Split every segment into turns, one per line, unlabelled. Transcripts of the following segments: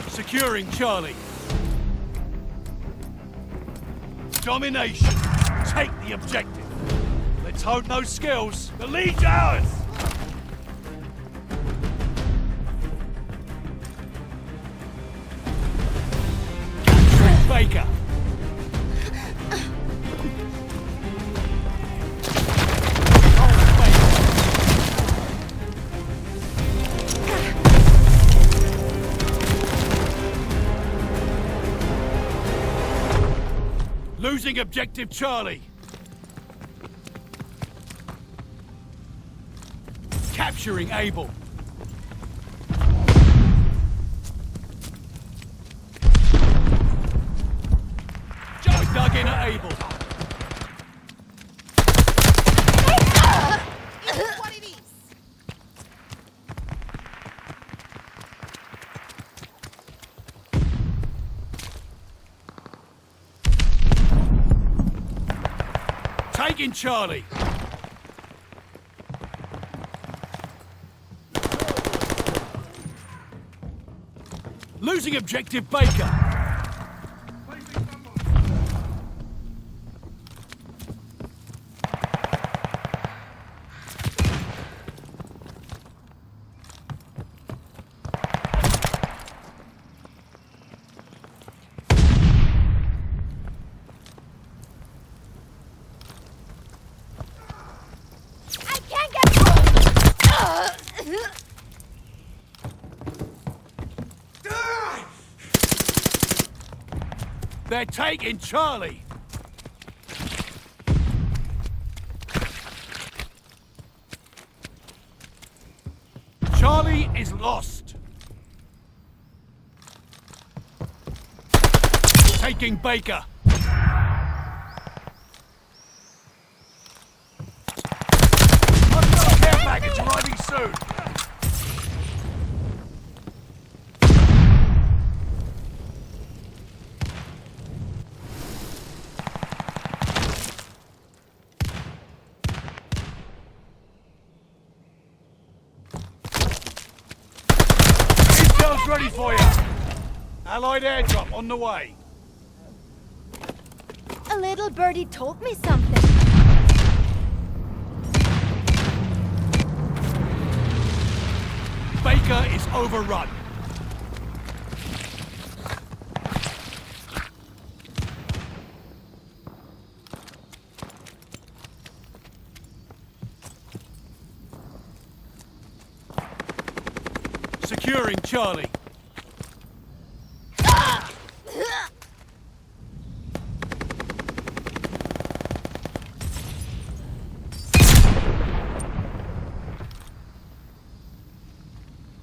Securing Charlie. Domination. Take the objective. Let's hold those skills. The lead's ours! Capturing Baker. Losing objective Charlie. Capturing Able. Joe dug in at Able.
It is what it is.
Taking Charlie. Losing objective Baker.
I can't get through.
They're taking Charlie. Charlie is lost. Taking Baker. Hostile care package arriving soon. Intel's ready for you. Allied airdrop on the way.
A little birdie told me something.
Baker is overrun. Securing Charlie.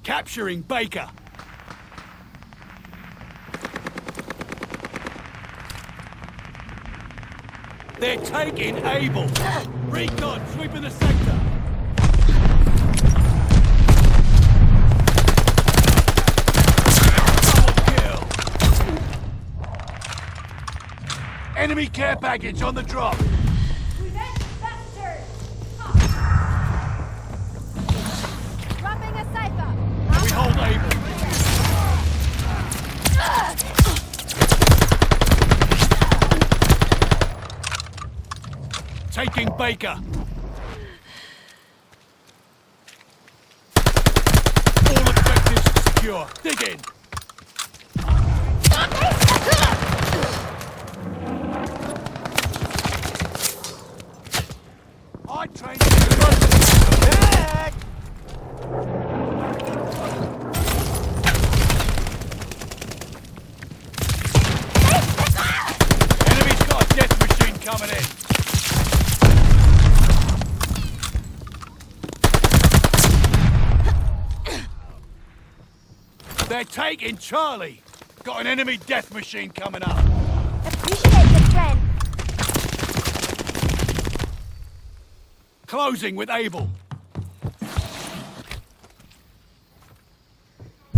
Capturing Baker. They're taking Able. Recon sweeping the sector. Double kill. Enemy care package on the drop.
Revenge bastard! Dropping a cipher.
We hold Able. Taking Baker. All objectives secure. Dig in. I trained you to back. Enemy's got a death machine coming in. They're taking Charlie. Got an enemy death machine coming up.
Appreciate the friend.
Closing with Able.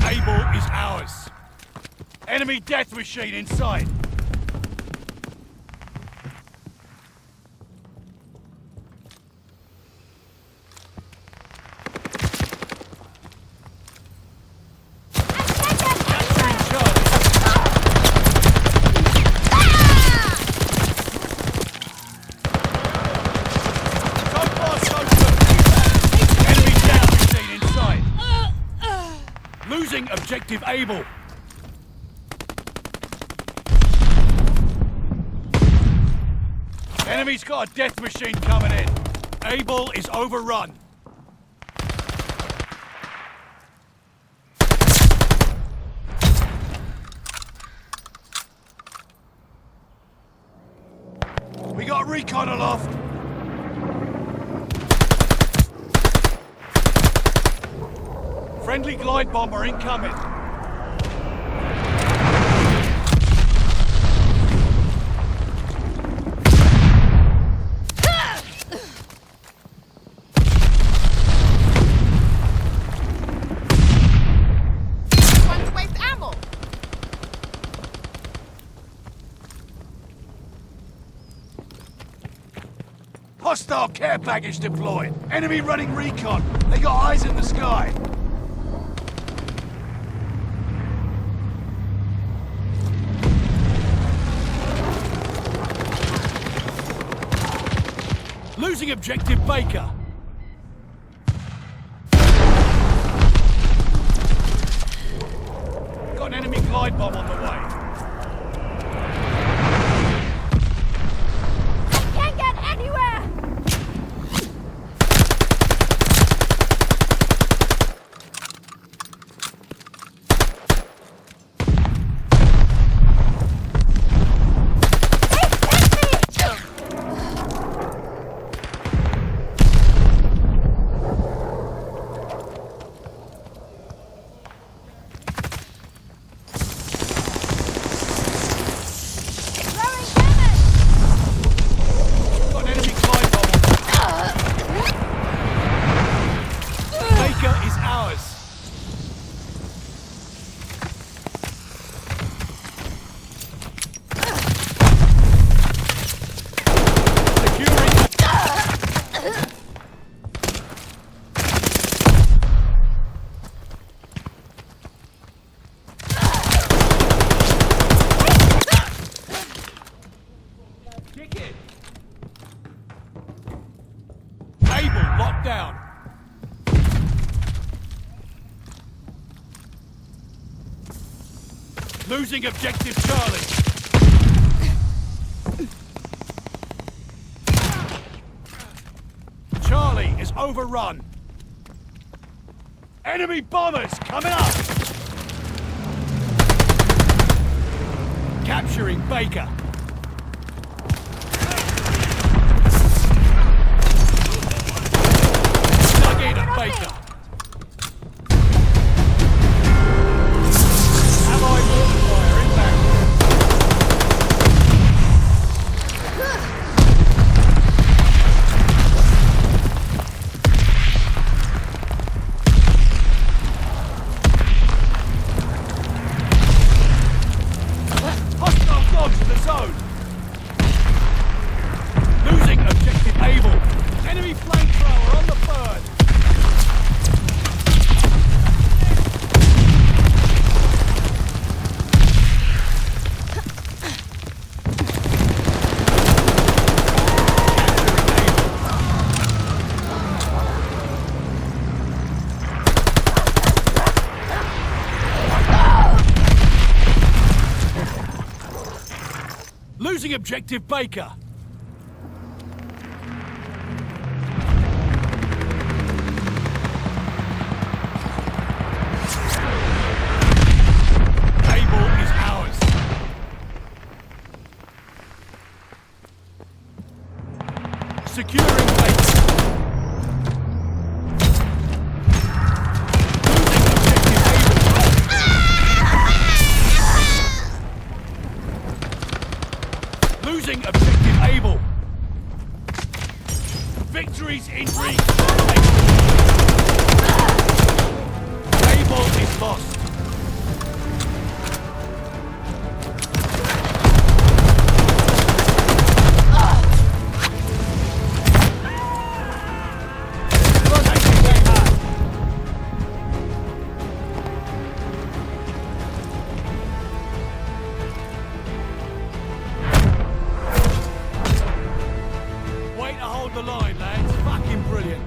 Able is ours. Enemy death machine in sight. Losing objective Able. Enemy's got a death machine coming in. Able is overrun. We got recon aloft. Friendly glide bomber incoming. Hostile care package deployed. Enemy running recon. They got eyes in the sky. Losing objective Baker. Got an enemy glide bomb on the way.
Can't get anywhere!
Down. Losing objective Charlie. Charlie is overrun. Enemy bombers coming up. Capturing Baker. Baker. Allied mortar inbound. Hostile dogs in the zone. Losing objective Able. Enemy flamethrower on the bird. Losing objective Baker. Able is ours. Securing Baker. Losing objective Able. Victories in reach. Able is lost. Way to hold the line, lads. Fucking brilliant.